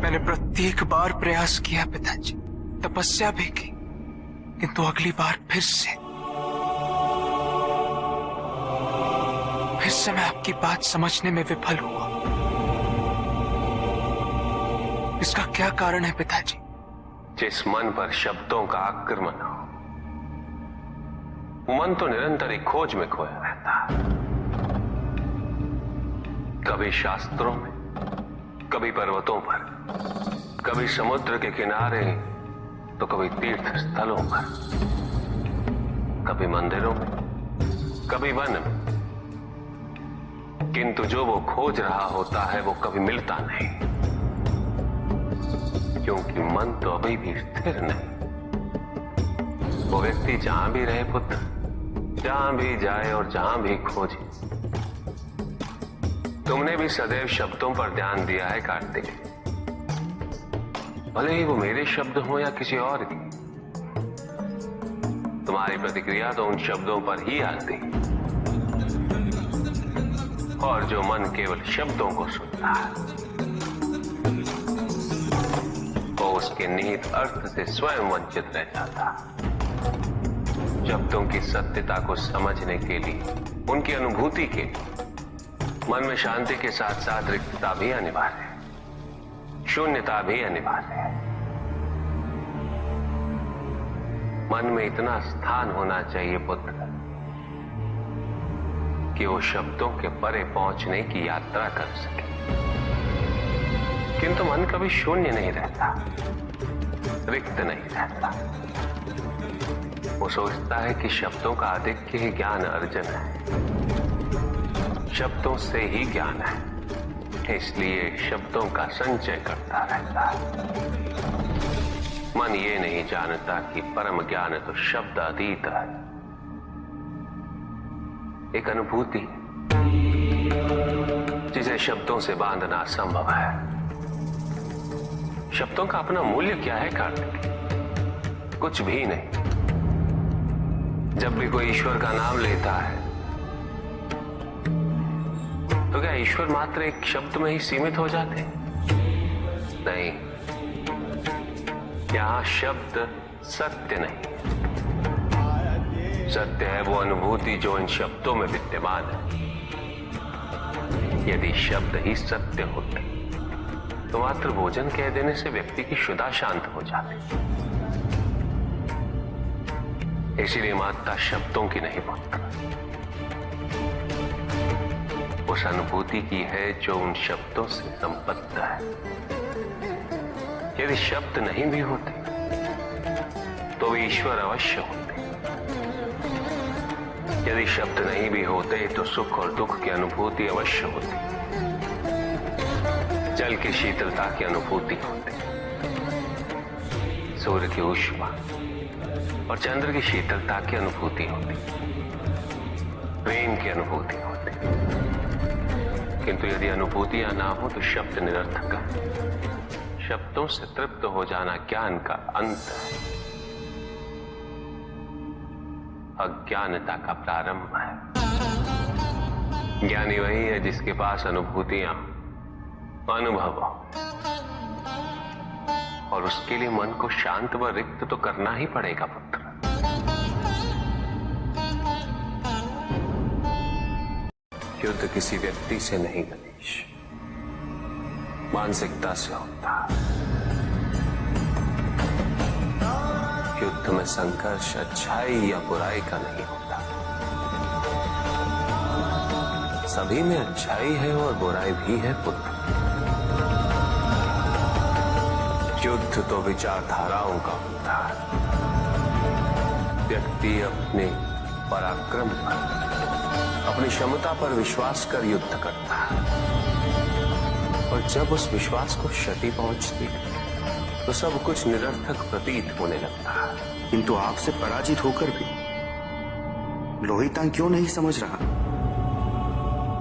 मैंने प्रत्येक बार प्रयास किया पिताजी, तपस्या भी की, किंतु अगली बार फिर से मैं आपकी बात समझने में विफल हुआ। इसका क्या कारण है पिताजी? जिस मन पर शब्दों का आक्रमण हो, मन तो निरंतर ही खोज में खोया रहता है। कभी शास्त्रों में, कभी पर्वतों पर, कभी समुद्र के किनारे, तो कभी तीर्थ स्थलों पर, कभी मंदिरों में, कभी वन में। किंतु जो वो खोज रहा होता है वो कभी मिलता नहीं, क्योंकि मन तो अभी भी स्थिर नहीं। वो व्यक्ति जहां भी रहे पुत्र, जहां भी जाए और जहां भी खोजे। तुमने भी सदैव शब्दों पर ध्यान दिया है कार्तिक, भले ही वो मेरे शब्द हो या किसी और की। तुम्हारी प्रतिक्रिया तो उन शब्दों पर ही आती, और जो मन केवल शब्दों को सुनता है वो उसके निहित अर्थ से स्वयं वंचित रह जाता। शब्दों की सत्यता को समझने के लिए, उनकी अनुभूति के लिए मन में शांति के साथ साथ रिक्तता भी अनिवार्य है, शून्यता भी अनिवार्य है। मन में इतना स्थान होना चाहिए पुत्र कि वो शब्दों के परे पहुंचने की यात्रा कर सके। किंतु मन कभी शून्य नहीं रहता, रिक्त नहीं रहता। वो सोचता है कि शब्दों का आधिक्य ही ज्ञान अर्जन है, शब्दों से ही ज्ञान है, इसलिए शब्दों का संचय करता रहता है। मन ये नहीं जानता कि परम ज्ञान तो शब्द अतीत है, एक अनुभूति जिसे शब्दों से बांधना असंभव है। शब्दों का अपना मूल्य क्या है कार्तिक? कुछ भी नहीं। जब भी कोई ईश्वर का नाम लेता है तो क्या ईश्वर मात्र एक शब्द में ही सीमित हो जाते? नहीं, यहां शब्द सत्य नहीं, सत्य है वो अनुभूति जो इन शब्दों में विद्यमान है। यदि शब्द ही सत्य होते तो मात्र भोजन कह देने से व्यक्ति की क्षुधा शांत हो जाती। इसीलिए माता शब्दों की नहीं पुत्र, उस अनुभूति की है जो उन शब्दों से संबद्ध है। यदि शब्द नहीं भी होते तो वे ईश्वर अवश्य होते। यदि शब्द नहीं भी होते तो सुख और दुख की अनुभूति अवश्य होती, जल की शीतलता की अनुभूति होती, सूर्य की ऊष्मा और चंद्र की शीतलता की अनुभूति होती, प्रेम की अनुभूति होती। किंतु यदि अनुभूतियां ना हो तो शब्द निरर्थक है। शब्दों से तृप्त हो जाना ज्ञान का अंत है, अज्ञानता का प्रारंभ है। ज्ञानी वही है जिसके पास अनुभूतियां, अनुभव, और उसके लिए मन को शांत व रिक्त तो करना ही पड़ेगा पुत्र। युद्ध किसी व्यक्ति से नहीं गणेश, मानसिकता से होता। युद्ध में संघर्ष अच्छाई या बुराई का नहीं होता, सभी में अच्छाई है और बुराई भी है पुत्र। युद्ध तो विचारधाराओं का होता है। व्यक्ति अपने पराक्रम पर, अपनी क्षमता पर विश्वास कर युद्ध करता है, और जब उस विश्वास को क्षति पहुंचती है तो सब कुछ निरर्थक प्रतीत होने लगता है। किंतु आपसे पराजित होकर भी लोहितांग क्यों नहीं समझ रहा?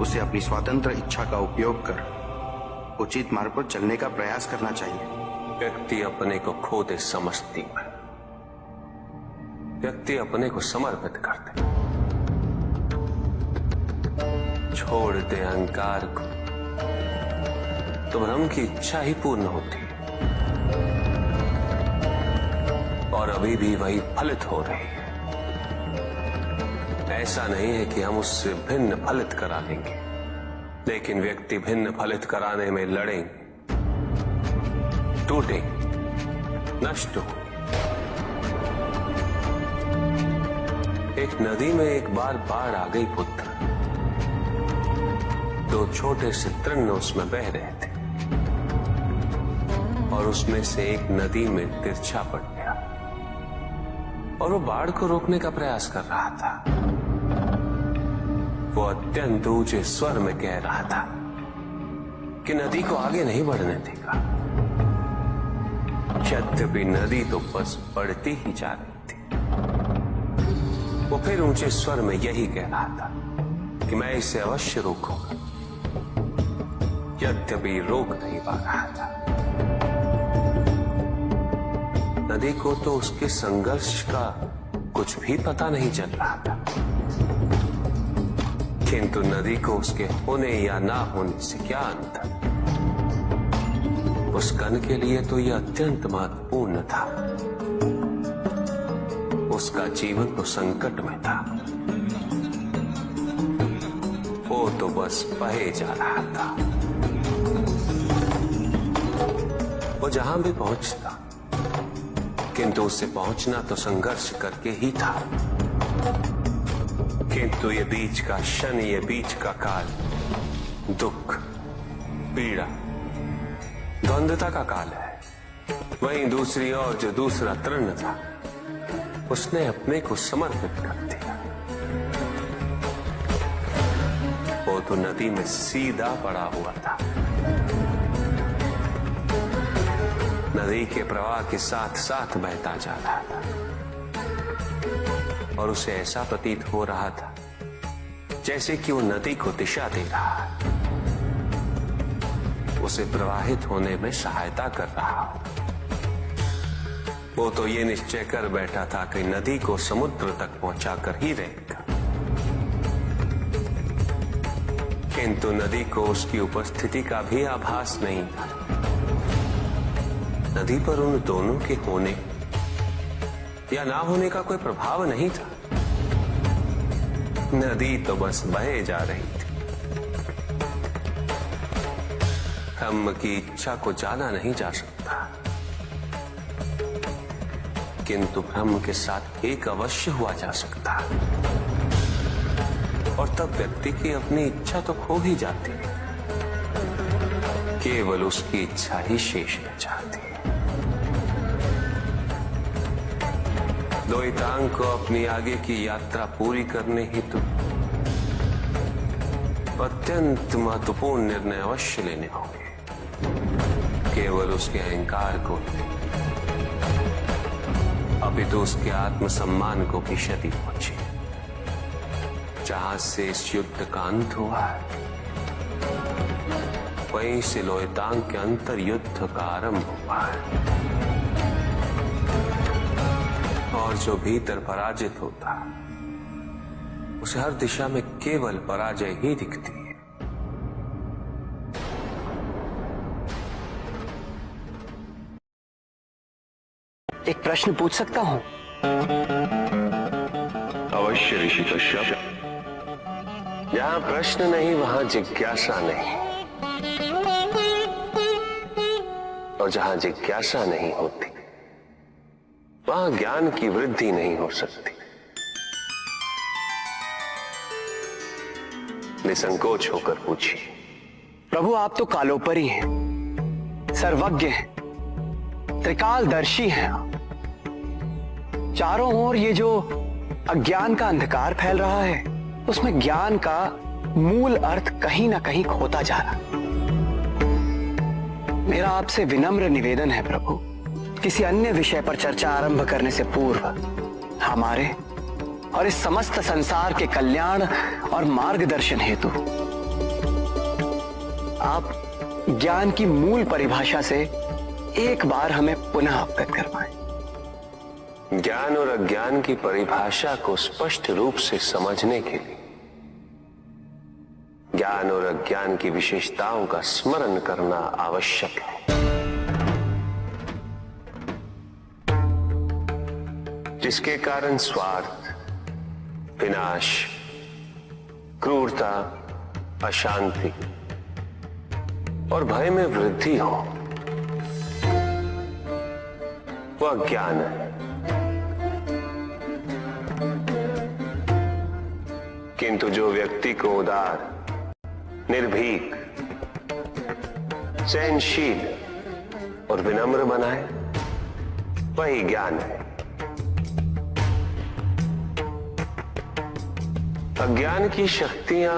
उसे अपनी स्वतंत्र इच्छा का उपयोग कर उचित मार्ग पर चलने का प्रयास करना चाहिए। व्यक्ति अपने को खो दे समझती है, व्यक्ति अपने को समर्पित कर दे, छोड़ दे अहंकार को, तो ब्रह्म की इच्छा ही पूर्ण होती है। और अभी भी वही फलित हो रही है। ऐसा नहीं है कि हम उससे भिन्न फलित करा लेंगे, लेकिन व्यक्ति भिन्न फलित कराने में लड़ेंगे, टूटेंगे, नष्ट हो। एक नदी में एक बार बाढ़ आ गई पुत्र। दो छोटे से तृण उसमें बह रहे थे और उसमें से एक नदी में तिरछा पड़ गया और वो बाढ़ को रोकने का प्रयास कर रहा था। वो अत्यंत ऊंचे स्वर में कह रहा था कि नदी को आगे नहीं बढ़ने देगा। यद्यपि नदी तो बस बढ़ती ही जा रही थी। वो फिर ऊंचे स्वर में यही कह रहा था कि मैं इसे अवश्य रोकूंगा, यद्यपि रोक नहीं पा रहा था। नदी को तो उसके संघर्ष का कुछ भी पता नहीं चल रहा था, किंतु नदी को उसके होने या ना होने से क्या अंतर। उस कण के लिए तो यह अत्यंत महत्वपूर्ण था। उसका जीवन तो संकट में था। वो तो बस बहे जा रहा था। वो जहां भी पहुंचता, किंतु उससे पहुंचना तो संघर्ष करके ही था। किंतु ये बीच का क्षण, ये बीच का काल दुख, पीड़ा, द्वंद्वता का काल है। वहीं दूसरी ओर जो दूसरा तृण था, उसने अपने को समर्पित कर दिया। वो तो नदी में सीधा पड़ा हुआ था। नदी के प्रवाह के साथ साथ बहता जा रहा था और उसे ऐसा प्रतीत हो रहा था जैसे कि वो नदी को दिशा दे रहा है, उसे प्रवाहित होने में सहायता कर रहा हो। वो तो ये निश्चय कर बैठा था कि नदी को समुद्र तक पहुंचाकर ही रहेगा, किंतु नदी को उसकी उपस्थिति का भी आभास नहीं था। नदी पर उन दोनों के होने या ना होने का कोई प्रभाव नहीं था। नदी तो बस बहे जा रही थी। ब्रह्म की इच्छा को जाना नहीं जा सकता, किंतु ब्रह्म के साथ एक अवश्य हुआ जा सकता, और तब व्यक्ति की अपनी इच्छा तो खो ही जाती है। केवल उसकी इच्छा ही शेष रह जाती है। द्वैतांग को अपनी आगे की यात्रा पूरी करने हेतु अत्यंत महत्वपूर्ण निर्णय अवश्य लेने होंगे। केवल उसके अहंकार को अपितु उसके आत्मसम्मान को भी क्षति पहुंची। जहां से इस युद्ध का अंत हुआ है, वहीं से लोहितांग के अंतर युद्ध का आरंभ हुआ है। और जो भीतर पराजित होता है, उसे हर दिशा में केवल पराजय ही दिखती है। एक प्रश्न पूछ सकता हूं? अवश्य ऋषि कश्यप। जहां प्रश्न नहीं वहां जिज्ञासा नहीं, और जहां जिज्ञासा नहीं होती वहां ज्ञान की वृद्धि नहीं हो सकती। निसंकोच होकर पूछिए। प्रभु, आप तो कालोपरी हैं, सर्वज्ञ हैं, त्रिकालदर्शी हैं। चारों ओर ये जो अज्ञान का अंधकार फैल रहा है, उसमें ज्ञान का मूल अर्थ कहीं ना कहीं खोता जा रहा। मेरा आपसे विनम्र निवेदन है प्रभु, किसी अन्य विषय पर चर्चा आरंभ करने से पूर्व हमारे और इस समस्त संसार के कल्याण और मार्गदर्शन हेतु आप ज्ञान की मूल परिभाषा से एक बार हमें पुनः अवगत करवाएं। ज्ञान और अज्ञान की परिभाषा को स्पष्ट रूप से समझने के लिए ज्ञान और अज्ञान की विशेषताओं का स्मरण करना आवश्यक है। जिसके कारण स्वार्थ, विनाश, क्रूरता, अशांति और भय में वृद्धि हो, वह ज्ञान है। किंतु जो व्यक्ति को उदार, निर्भीक, सहनशील और विनम्र बनाए, वही ज्ञान है। अज्ञान की शक्तियां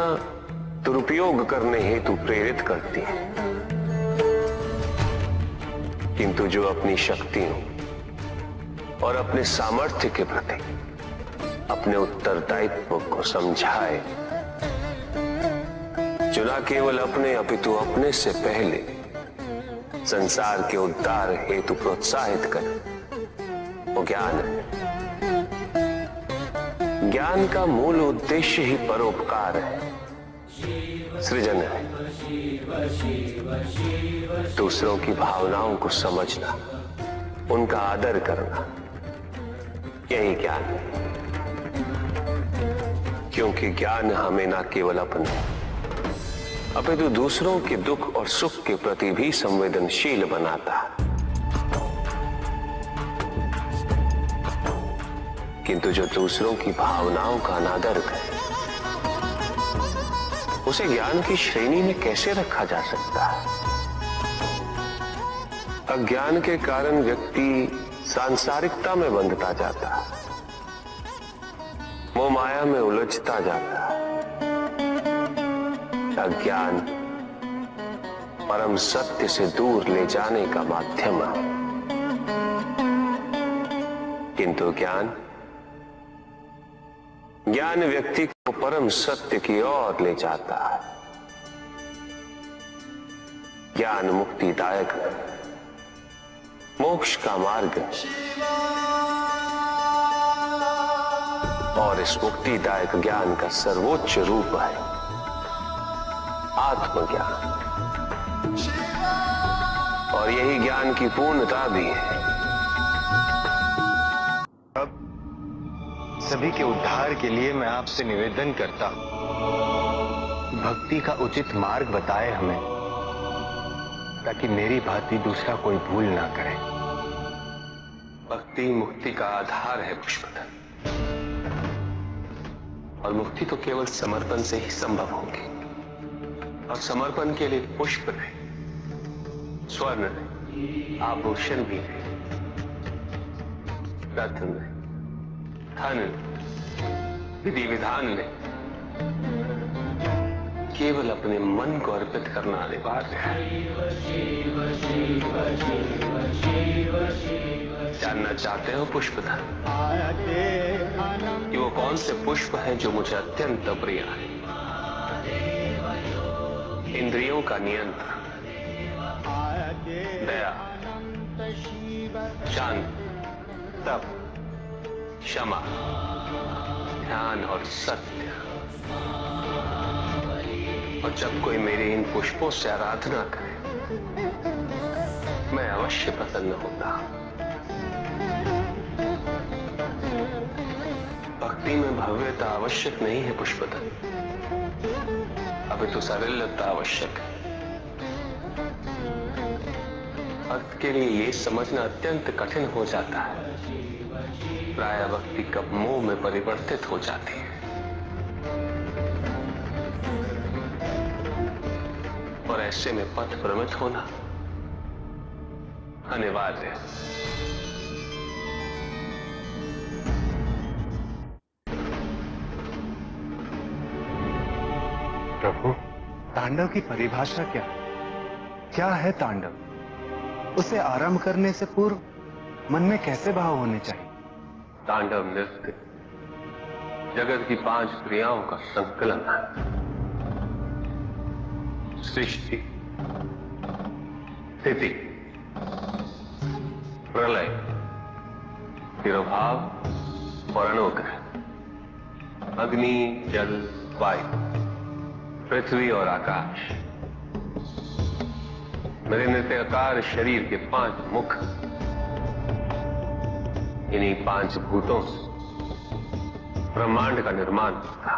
दुरुपयोग करने हेतु प्रेरित करती हैं, किंतु जो अपनी शक्तियों और अपने सामर्थ्य के प्रति अपने उत्तरदायित्व को समझाए, जो न केवल अपने अपितु अपने से पहले संसार के उद्धार हेतु प्रोत्साहित करे, वो ज्ञान है। ज्ञान का मूल उद्देश्य ही परोपकार है, सृजन है। दूसरों की भावनाओं को समझना, उनका आदर करना, यही ज्ञान है। क्योंकि ज्ञान हमें न केवल अपने अपितु दूसरों के दुख और सुख के प्रति भी संवेदनशील बनाता है। किंतु जो दूसरों की भावनाओं का अनादर करे, उसे ज्ञान की श्रेणी में कैसे रखा जा सकता है? अज्ञान के कारण व्यक्ति सांसारिकता में बंधता जाता है, मोह माया में उलझता जाता है। अज्ञान परम सत्य से दूर ले जाने का माध्यम है, किंतु ज्ञान व्यक्ति को परम सत्य की ओर ले जाता है। ज्ञान मुक्तिदायक है, मोक्ष का मार्ग है, और इस मुक्तिदायक ज्ञान का सर्वोच्च रूप है आत्मज्ञान, और यही ज्ञान की पूर्णता भी है। अब सभी के उद्धार के लिए मैं आपसे निवेदन करता हूं, भक्ति का उचित मार्ग बताए हमें, ताकि मेरी भांति दूसरा कोई भूल ना करे। भक्ति मुक्ति का आधार है पुष्पधन, और मुक्ति तो केवल समर्पण से ही संभव होगी। और समर्पण के लिए पुष्प नहीं, स्वर्ण नहीं, आभूषण भी नहीं, रत्न नहीं, धन, विधि विधान नहीं, केवल अपने मन को अर्पित करना अनिवार्य है। जानना चाहते हो पुष्पधन कि वो कौन से पुष्प हैं जो मुझे अत्यंत प्रिय है? इंद्रियों का नियंत्रण, दया, शांति, तप, क्षमा, ध्यान और सत्य। और जब कोई मेरे इन पुष्पों से आराधना करे, मैं अवश्य प्रसन्न होता हूं। भक्ति में भव्यता आवश्यक नहीं है पुष्पधन, अभी तो सरलता आवश्यक है। भक्त के लिए ये समझना अत्यंत कठिन हो जाता है, प्राय भक्ति कब मोह में परिवर्तित हो जाती है। और ऐसे में पथ भ्रमित होना अनिवार्य है। प्रभु, तांडव की परिभाषा क्या है? क्या है तांडव? उसे आरंभ करने से पूर्व मन में कैसे भाव होने चाहिए? तांडव नृत्य जगत की 5 क्रियाओं का संकलन है। सृष्टि, स्थिति, प्रलय, तिरोभाव और अनुग्रह, अग्नि, जल, वायु, पृथ्वी और आकाश। मेरे नृत्याकार शरीर के 5 मुख, इन्हीं 5 भूतों से ब्रह्मांड का निर्माण होता।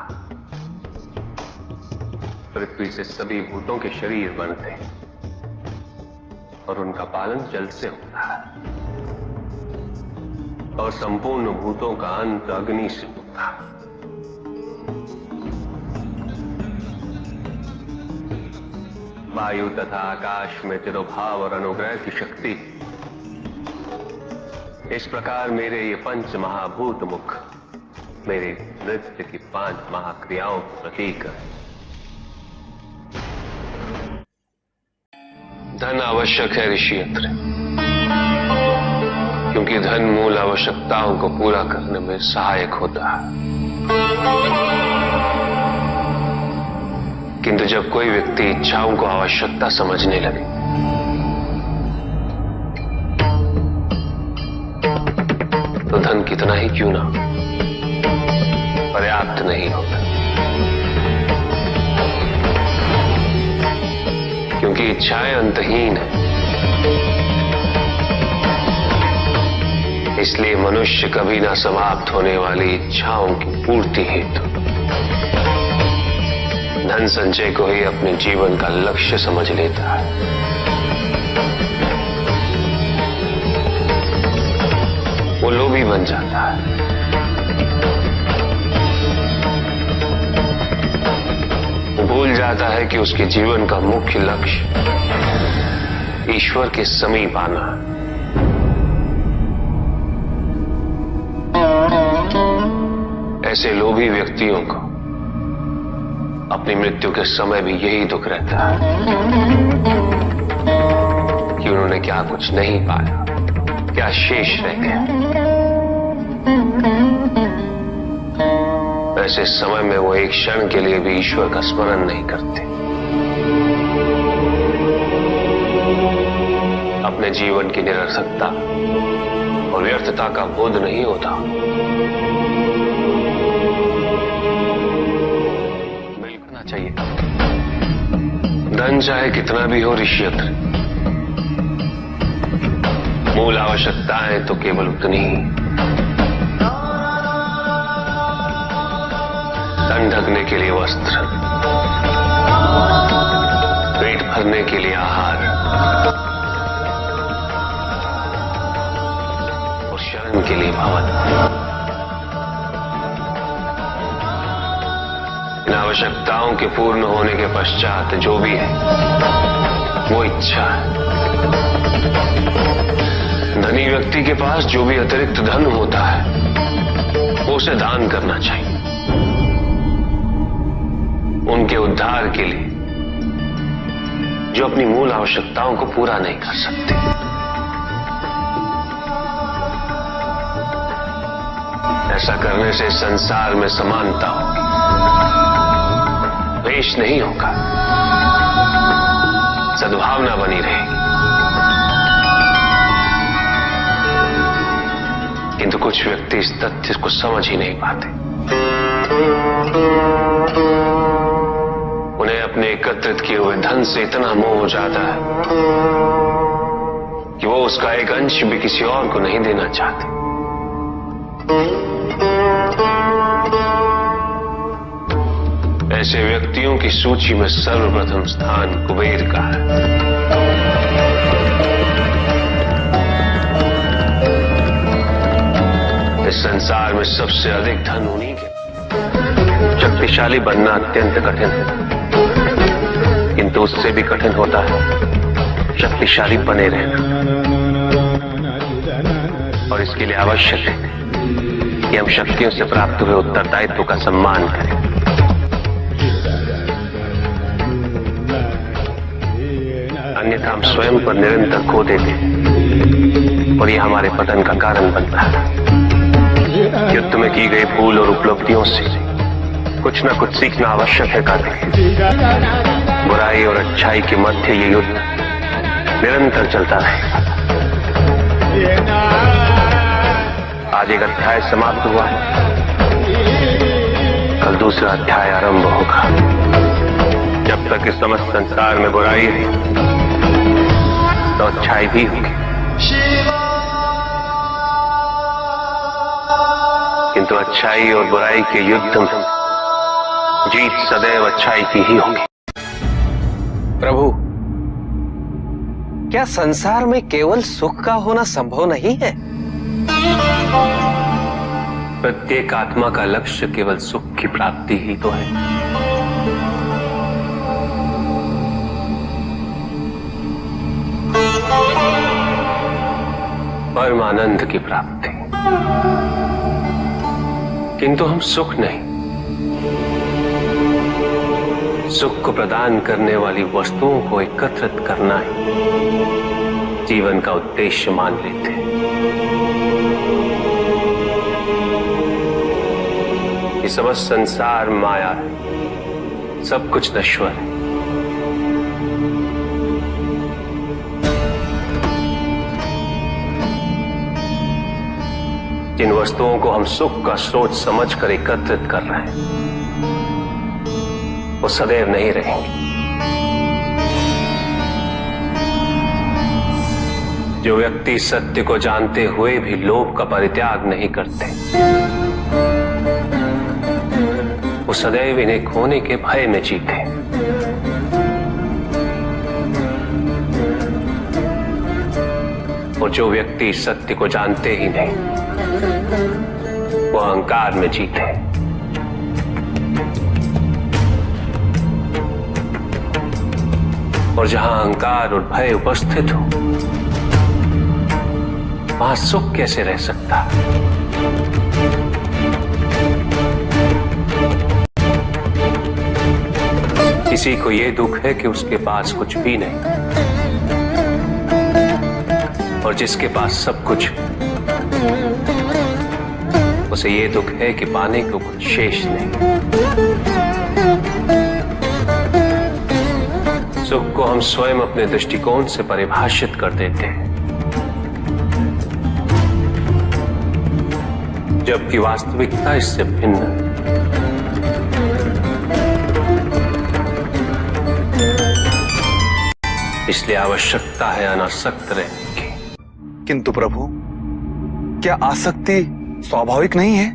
पृथ्वी से सभी भूतों के शरीर बनते हैं और उनका पालन जल से होता है और संपूर्ण भूतों का अंत अग्नि से होता है। वायु तथा आकाश में तिरोभाव और अनुग्रह की शक्ति। इस प्रकार मेरे ये 5 महाभूत मुख मेरे नृत्य की 5 महाक्रियाओं का प्रतीक है। धन आवश्यक है ऋषियत्र, क्योंकि धन मूल आवश्यकताओं को पूरा करने में सहायक होता है। किंतु जब कोई व्यक्ति इच्छाओं को आवश्यकता समझने लगे तो धन कितना ही क्यों ना पर्याप्त नहीं होता, क्योंकि इच्छाएं अंतहीन है। इसलिए मनुष्य कभी ना समाप्त होने वाली इच्छाओं की पूर्ति हेतु धन संचय को ही अपने जीवन का लक्ष्य समझ लेता है। वो लोभी बन जाता है। वो भूल जाता है कि उसके जीवन का मुख्य लक्ष्य ईश्वर के समीप आना है। ऐसे लोभी व्यक्तियों को अपनी मृत्यु के समय भी यही दुख रहता है कि उन्होंने क्या कुछ नहीं पाया, क्या शेष रह गया। ऐसे समय में वो एक क्षण के लिए भी ईश्वर का स्मरण नहीं करते। अपने जीवन की निरर्थकता और व्यर्थता का बोध नहीं होता। चाहिए धन चाहे कितना भी हो ऋषियत्र, मूल आवश्यकताएं तो केवल उतनी ही। तन ढकने के लिए वस्त्र, पेट भरने के लिए आहार और शरण के लिए भवन। इन आवश्यकताओं के पूर्ण होने के पश्चात जो भी है वो इच्छा है। धनी व्यक्ति के पास जो भी अतिरिक्त धन होता है वो उसे दान करना चाहिए, उनके उद्धार के लिए जो अपनी मूल आवश्यकताओं को पूरा नहीं कर सकते। ऐसा करने से संसार में समानता होगी, द्वेष नहीं होगा, सद्भावना बनी रहेगी। किंतु कुछ व्यक्ति इस तथ्य को समझ ही नहीं पाते। उन्हें अपने एकत्रित किए हुए धन से इतना मोह हो जाता है कि वो उसका एक अंश भी किसी और को नहीं देना चाहते। ऐसे व्यक्तियों की सूची में सर्वप्रथम स्थान कुबेर का है। इस संसार में सबसे अधिक धन उन्हीं के। शक्तिशाली बनना अत्यंत कठिन है, किंतु उससे भी कठिन होता है शक्तिशाली बने रहना। और इसके लिए आवश्यक है कि हम शक्तियों से प्राप्त हुए उत्तरदायित्व का सम्मान करें। अन्यथा हम स्वयं पर निरंतर खो देते हैं और यह हमारे पतन का कारण बनता है। युद्ध में की गई भूल और उपलब्धियों से कुछ न कुछ सीखना आवश्यक है कार्तिक। बुराई और अच्छाई के मध्य ये युद्ध निरंतर चलता रहेगा। आज एक अध्याय समाप्त हुआ, कल दूसरा अध्याय आरंभ होगा। जब तक इस समस्त संसार में बुराई है तो अच्छाई भी होगी। अच्छाई और बुराई के युद्ध में जीत सदैव अच्छाई की ही होगी। प्रभु, क्या संसार में केवल सुख का होना संभव नहीं है? प्रत्येक आत्मा का लक्ष्य केवल सुख की प्राप्ति ही तो है। परमानंद की प्राप्ति। किंतु हम सुख नहीं, सुख को प्रदान करने वाली वस्तुओं को एकत्रित करना ही जीवन का उद्देश्य मान लेते हैं। ये समस्त संसार माया है, सब कुछ नश्वर है। जिन वस्तुओं को हम सुख का स्रोत समझकर एकत्रित कर रहे हैं वो सदैव नहीं रहेंगे। जो व्यक्ति सत्य को जानते हुए भी लोभ का परित्याग नहीं करते, वो सदैव इन्हें खोने के भय में जीते। और जो व्यक्ति सत्य को जानते ही नहीं, वो अहंकार में जीते। और जहां अहंकार और भय उपस्थित हो, वहां सुख कैसे रह सकता? किसी को यह दुख है कि उसके पास कुछ भी नहीं, और जिसके पास सब कुछ, उसे ये दुख है कि पाने को कुछ शेष नहीं। सुख को हम स्वयं अपने दृष्टिकोण से परिभाषित कर देते हैं, जबकि वास्तविकता इससे भिन्न है। इसलिए आवश्यकता है अनासक्त रहने की। किंतु प्रभु, क्या आसक्ति स्वाभाविक नहीं है?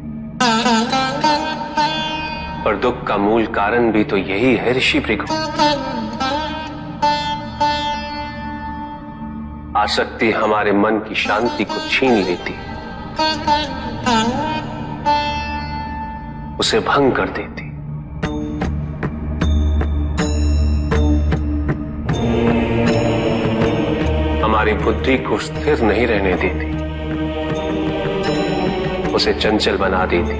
और दुख का मूल कारण भी तो यही है ऋषि भृगु। आसक्ति हमारे मन की शांति को छीन लेती, उसे भंग कर देती। हमारी बुद्धि को स्थिर नहीं रहने देती, उसे चंचल बना देती।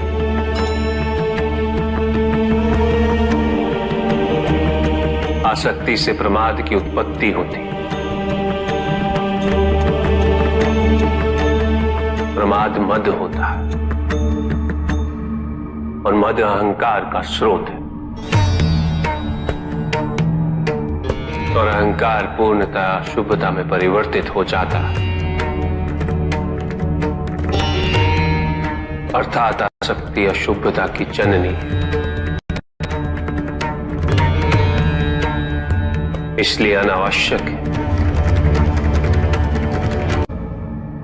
आसक्ति से प्रमाद की उत्पत्ति होती, प्रमाद मद होता है, और मद अहंकार का स्रोत है। और अहंकार पूर्णतः अशुभता में परिवर्तित हो जाता है, अर्थात आसक्ति अशुभता की जननी। इसलिए अनावश्यक है।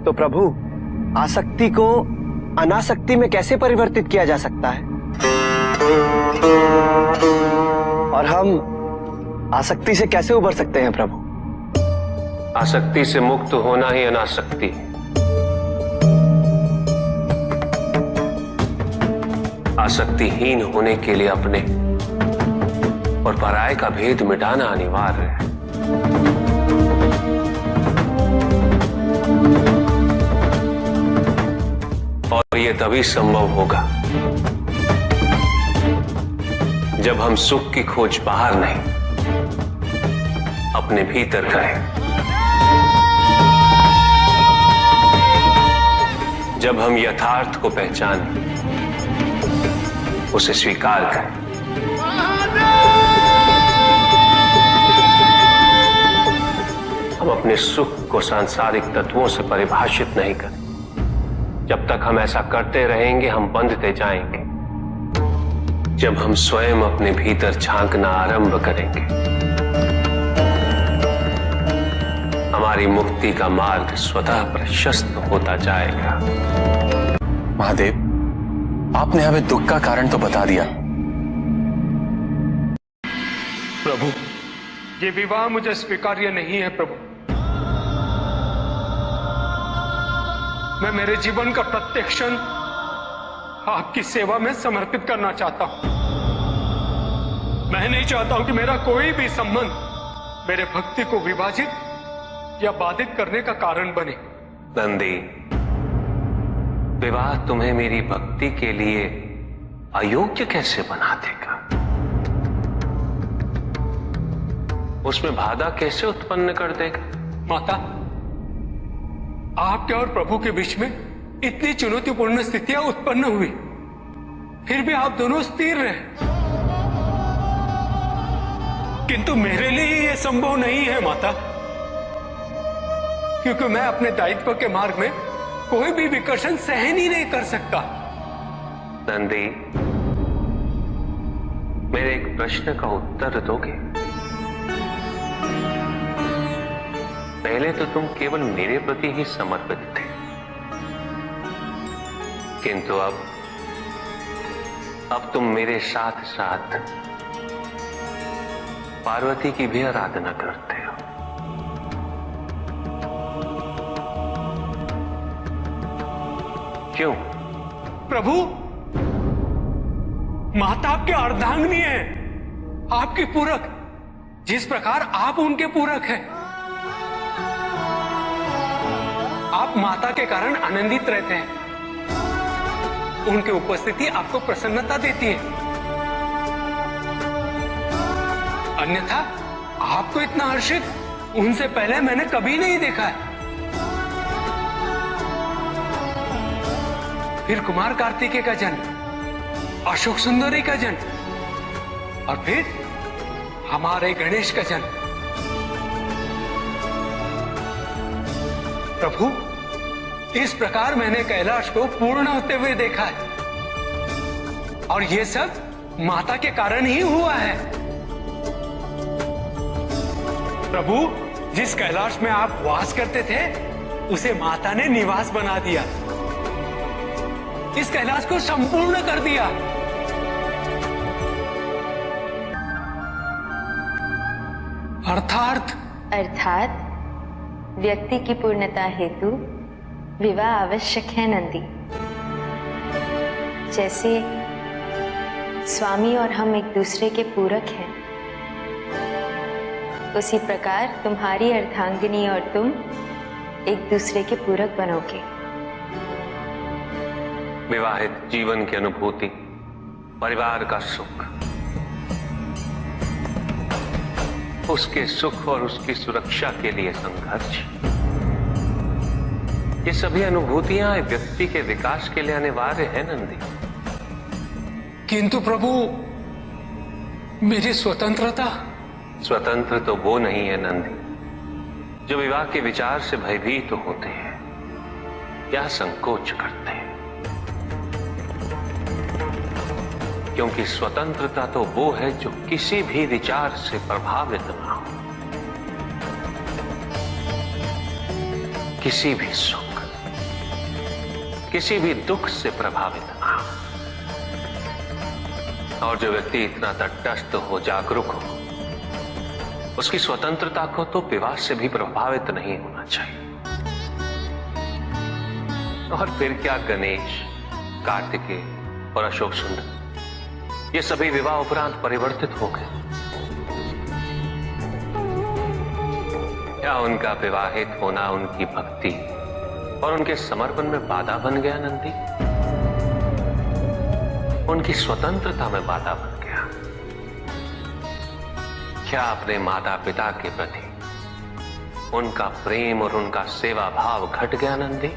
तो प्रभु, आसक्ति को अनासक्ति में कैसे परिवर्तित किया जा सकता है? और हम आसक्ति से कैसे उबर सकते हैं प्रभु? आसक्ति से मुक्त होना ही अनासक्ति है। आसक्तिहीन होने के लिए अपने और पराये का भेद मिटाना अनिवार्य है। और यह तभी संभव होगा जब हम सुख की खोज बाहर नहीं, अपने भीतर करें। जब हम यथार्थ को पहचानें, उसे स्वीकार करें। हम अपने सुख को सांसारिक तत्वों से परिभाषित नहीं करें। जब तक हम ऐसा करते रहेंगे, हम बंधते जाएंगे। जब हम स्वयं अपने भीतर झांकना आरंभ करेंगे, हमारी मुक्ति का मार्ग स्वतः प्रशस्त होता जाएगा। महादेव, आपने हमें दुख का कारण तो बता दिया। प्रभु, ये विवाह मुझे स्वीकार्य नहीं है प्रभु। मैं मेरे जीवन का प्रत्येक क्षण आपकी सेवा में समर्पित करना चाहता हूं। मैं नहीं चाहता हूं कि मेरा कोई भी संबंध मेरे भक्ति को विभाजित या बाधित करने का कारण बने। नंदी, विवाह तुम्हें मेरी भक्ति के लिए अयोग्य कैसे बना देगा? उसमें बाधा कैसे उत्पन्न कर देगा? माता, आपके और प्रभु के बीच में इतनी चुनौतीपूर्ण स्थितियां उत्पन्न हुई, फिर भी आप दोनों स्थिर रहे। किंतु मेरे लिए यह संभव नहीं है माता, क्योंकि मैं अपने दायित्व के मार्ग में कोई भी विकर्षण सहन ही नहीं कर सकता। नंदी, मेरे एक प्रश्न का उत्तर दोगे? पहले तो तुम केवल मेरे प्रति ही समर्पित थे, किंतु अब तुम मेरे साथ साथ पार्वती की भी आराधना करते हो। क्यों? प्रभु, माता आपके अर्धांगिनी है, आपकी पूरक, जिस प्रकार आप उनके पूरक हैं। आप माता के कारण आनंदित रहते हैं, उनकी उपस्थिति आपको प्रसन्नता देती है। अन्यथा आपको इतना हर्षित उनसे पहले मैंने कभी नहीं देखा है। फिर कुमार कार्तिकेय का जन्म, अशोक सुंदरी का जन्म, और फिर हमारे गणेश का जन्म। प्रभु, इस प्रकार मैंने कैलाश को पूर्ण होते हुए देखा है, और यह सब माता के कारण ही हुआ है। प्रभु, जिस कैलाश में आप वास करते थे, उसे माता ने निवास बना दिया, इस कैलाश को संपूर्ण कर दिया। अर्थात व्यक्ति की पूर्णता हेतु विवाह आवश्यक है नंदी। जैसे स्वामी और हम एक दूसरे के पूरक हैं, उसी प्रकार तुम्हारी अर्धांगिनी और तुम एक दूसरे के पूरक बनोगे। विवाहित जीवन की अनुभूति, परिवार का सुख, उसके सुख और उसकी सुरक्षा के लिए संघर्ष, ये सभी अनुभूतियां व्यक्ति के विकास के लिए अनिवार्य है नंदी। किंतु प्रभु, मेरी स्वतंत्रता। स्वतंत्र तो वो नहीं है नंदी जो विवाह के विचार से भयभीत तो होते हैं या संकोच करते हैं, क्योंकि स्वतंत्रता तो वो है जो किसी भी विचार से प्रभावित ना हो, किसी भी सुख, किसी भी दुख से प्रभावित ना हो। और जो व्यक्ति इतना तटस्थ हो, जागरूक हो, उसकी स्वतंत्रता को तो विवाह से भी प्रभावित नहीं होना चाहिए। और फिर क्या गणेश, कार्तिकेय और अशोक सुंदर, ये सभी विवाह उपरांत परिवर्तित हो गए? क्या उनका विवाहित होना उनकी भक्ति और उनके समर्पण में बाधा बन गया नंदी? उनकी स्वतंत्रता में बाधा बन गया? क्या अपने माता पिता के प्रति उनका प्रेम और उनका सेवा भाव घट गया नंदी?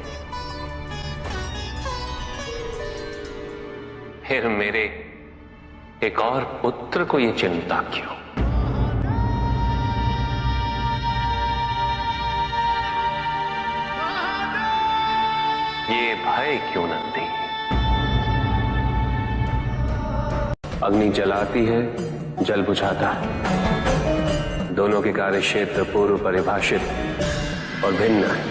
फिर मेरे एक और पुत्र को ये चिंता क्यों? ये भय क्यों नंदी? अग्नि जलाती है, जल बुझाता है, दोनों के कार्य क्षेत्र पूर्व परिभाषित और भिन्न है।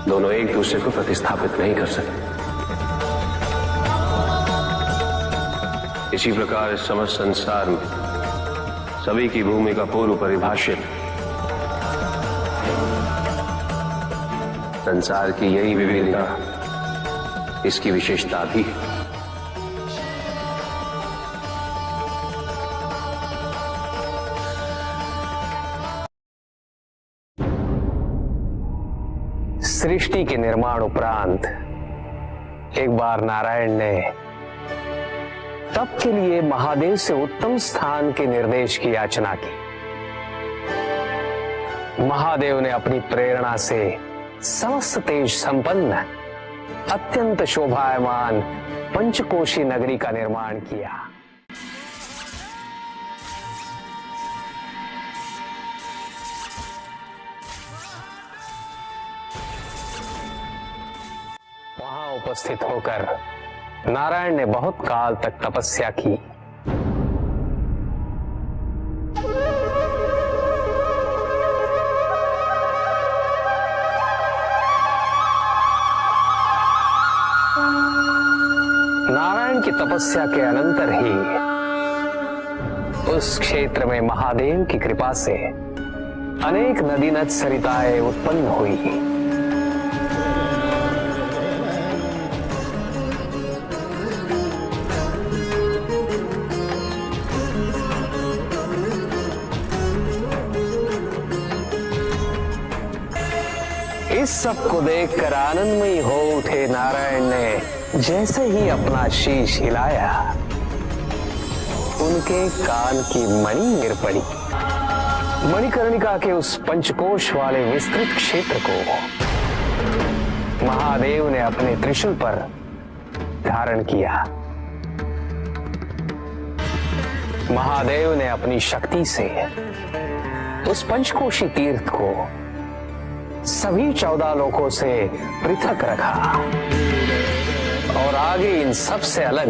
दोनों एक दूसरे को प्रतिस्थापित नहीं कर सकते। इसी प्रकार इस समस्त संसार में सभी की भूमिका पूर्व परिभाषित। संसार की यही विविधता इसकी विशेषता भी है। सृष्टि के निर्माण उपरांत एक बार नारायण ने तप के लिए महादेव से उत्तम स्थान के निर्देश की याचना की। महादेव ने अपनी प्रेरणा से समस्त तेज संपन्न अत्यंत शोभायमान पंचकोशी नगरी का निर्माण किया। वहां उपस्थित होकर नारायण ने बहुत काल तक तपस्या की। नारायण की तपस्या के अनंतर ही उस क्षेत्र में महादेव की कृपा से अनेक नदी नद सरिताएं उत्पन्न हुई। इस सब को देखकर आनंदमयी हो उठे नारायण ने जैसे ही अपना शीश हिलाया, उनके कान की मणि गिर पड़ी। मणिकर्णिका के उस पंचकोश वाले विस्तृत क्षेत्र को महादेव ने अपने त्रिशूल पर धारण किया। महादेव ने अपनी शक्ति से उस पंचकोशी तीर्थ को सभी 14 लोकों से पृथक रखा और आगे इन सब से अलग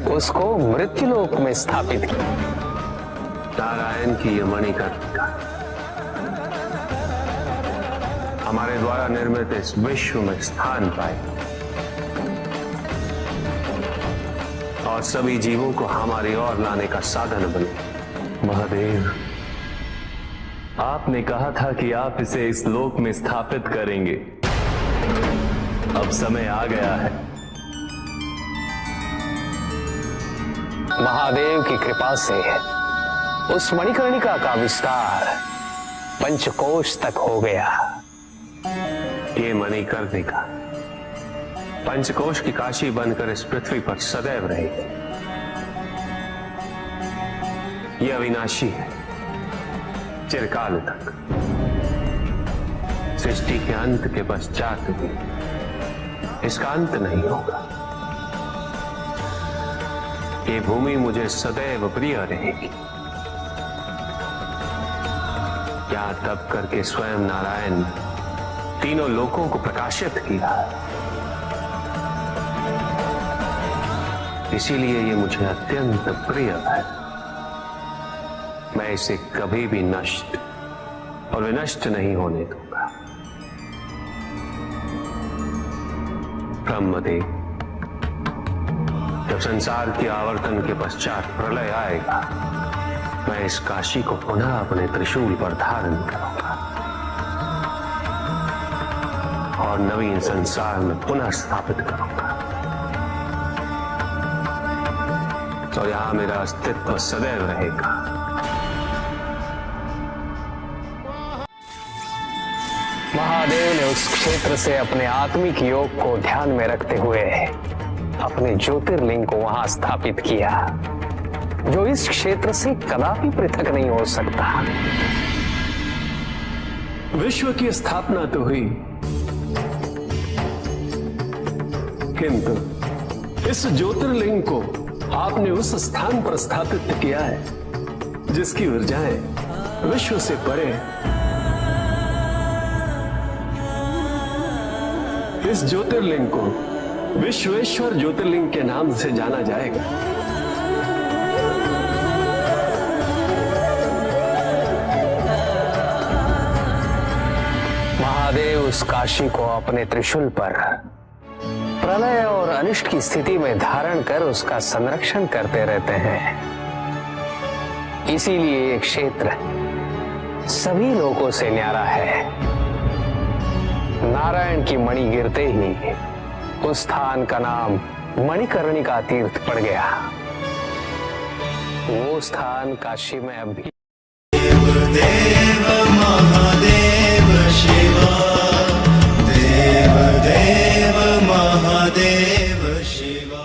उसको मृत्युलोक में स्थापित किया। नारायण की ये मणिकर्णिका हमारे द्वारा निर्मित इस विश्व में स्थान पाए और सभी जीवों को हमारी ओर लाने का साधन बने। महादेव, आपने कहा था कि आप इसे इस लोक में स्थापित करेंगे। अब समय आ गया है। महादेव की कृपा से उस मणिकर्णिका का विस्तार पंचकोश तक हो गया। ये मणिकर्णिका पंचकोश की काशी बनकर इस पृथ्वी पर सदैव रहेगी। यह अविनाशी है, चिरकाल तक। सृष्टि के अंत के पश्चात भी इसका अंत नहीं होगा। ये भूमि मुझे सदैव प्रिय रहेगी। यहाँ तप करके स्वयं नारायण तीनों लोकों को प्रकाशित किया, इसीलिए ये मुझे अत्यंत प्रिय है। मैं इसे कभी भी नष्ट और विनष्ट नहीं होने दूंगा। ब्रह्मदेव, जब संसार के आवर्तन के पश्चात प्रलय आएगा, मैं इस काशी को पुनः अपने त्रिशूल पर धारण करूंगा और नवीन संसार में पुनः स्थापित करूंगा। तो यहां मेरा अस्तित्व सदैव रहेगा। महादेव ने उस क्षेत्र से अपने आत्मिक योग को ध्यान में रखते हुए अपने ज्योतिर्लिंग को वहां स्थापित किया, जो इस क्षेत्र से कदापि पृथक नहीं हो सकता। विश्व की स्थापना तो हुई, किंतु इस ज्योतिर्लिंग को आपने उस स्थान पर स्थापित किया है जिसकी ऊर्जाएं विश्व से परे। इस ज्योतिर्लिंग को विश्वेश्वर ज्योतिर्लिंग के नाम से जाना जाएगा। महादेव उस काशी को अपने त्रिशूल पर प्रलय और अनिष्ट की स्थिति में धारण कर उसका संरक्षण करते रहते हैं। इसीलिए ये क्षेत्र सभी लोगों से न्यारा है। नारायण की मणि गिरते ही उस स्थान का नाम मणिकर्णिका तीर्थ पड़ गया। वो स्थान काशी में अब भी देव महादेव शिवा, देव देव महादेव शिवा।